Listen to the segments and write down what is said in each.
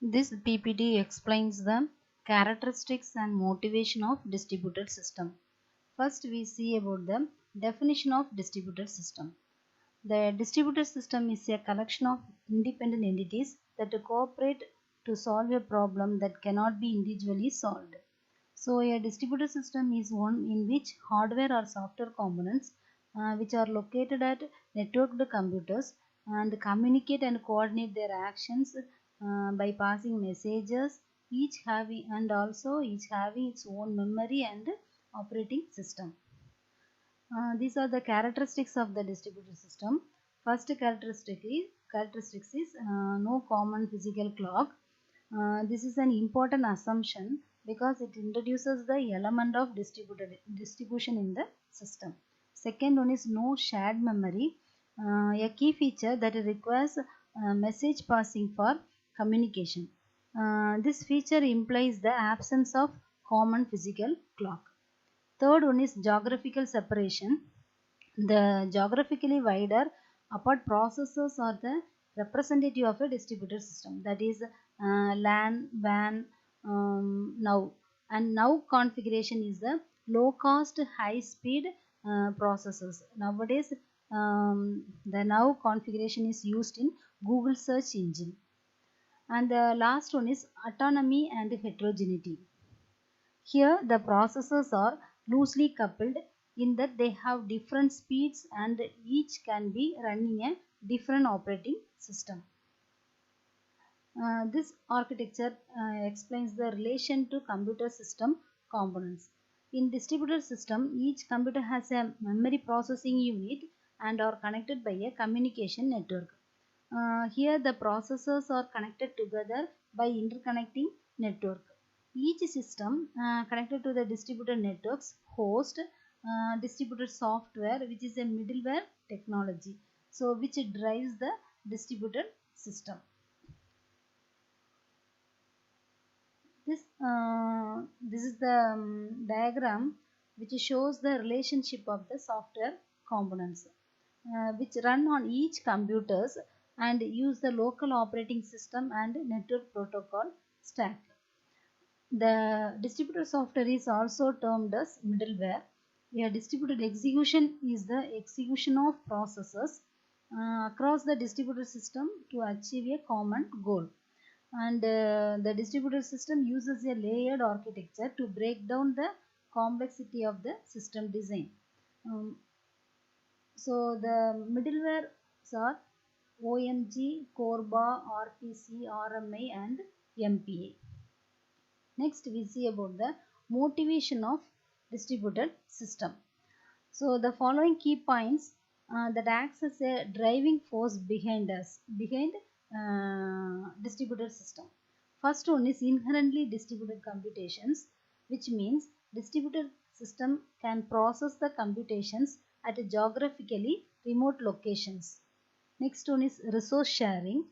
This PPT explains the characteristics and motivation of distributed system. First, we see about the definition of distributed system. The distributed system is a collection of independent entities that cooperate to solve a problem that cannot be individually solved. So, a distributed system is one in which hardware or software components which are located at networked computers and communicate and coordinate their actions by passing messages, each having its own memory and operating system. These are the characteristics of the distributed system. First characteristics is no common physical clock. This is an important assumption because it introduces the element of distribution in the system. Second one is no shared memory, a key feature that requires message passing for communication. This feature implies the absence of common physical clock. Third one is geographical separation. The geographically wider apart processors are the representative of a distributed system, that is LAN, WAN, now. And now configuration is the low cost, high speed processors. Nowadays, the now configuration is used in Google search engine. And the last one is autonomy and heterogeneity. Here the processors are loosely coupled in that they have different speeds and each can be running a different operating system. This architecture explains the relation to computer system components. In distributed system, each computer has a memory processing unit and are connected by a communication network. Here the processors are connected together by interconnecting network. Each system connected to the distributed networks host distributed software, which is a middleware technology, so which drives the distributed system. This is the diagram which shows the relationship of the software components which run on each computers and use the local operating system and network protocol stack. The distributed software is also termed as middleware. A distributed execution is the execution of processes across the distributed system to achieve a common goal. And the distributed system uses a layered architecture to break down the complexity of the system design. So the middleware are OMG, Corba, RPC, RMI and MPA. Next we see about the motivation of distributed system. So the following key points that acts as a driving force behind distributed system. First one is inherently distributed computations, which means distributed system can process the computations at geographically remote locations. Next one is resource sharing.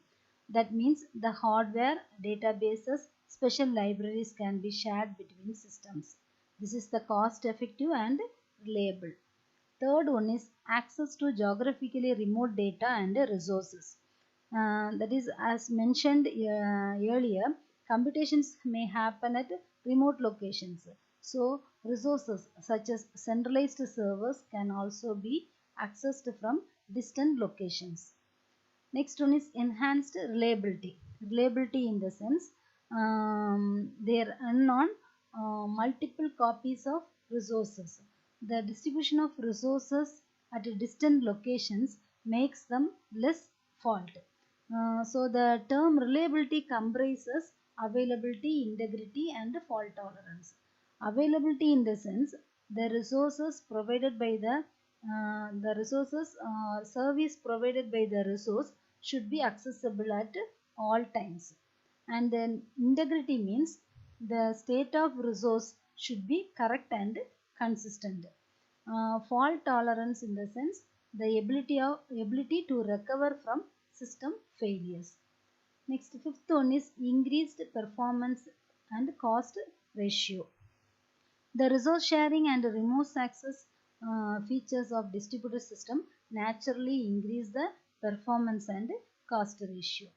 That means the hardware, databases, special libraries can be shared between systems. This is the cost effective and reliable. Third one is access to geographically remote data and resources. That is, as mentioned earlier, computations may happen at remote locations. So resources such as centralized servers can also be accessed from distant locations. Next one is enhanced reliability. Reliability in the sense they run on multiple copies of resources. The distribution of resources at distant locations makes them less fault. So the term reliability comprises availability, integrity and fault tolerance. Availability in the sense the resources provided by service provided by the resource should be accessible at all times. And then integrity means the state of resource should be correct and consistent. Fault tolerance in the sense the ability to recover from system failures. Next, fifth one is increased performance and cost ratio. The resource sharing and remote access features of distributed system naturally increase the performance and cost ratio.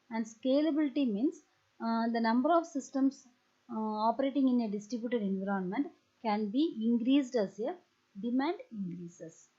And scalability means The number of systems operating in a distributed environment can be increased as a demand increases.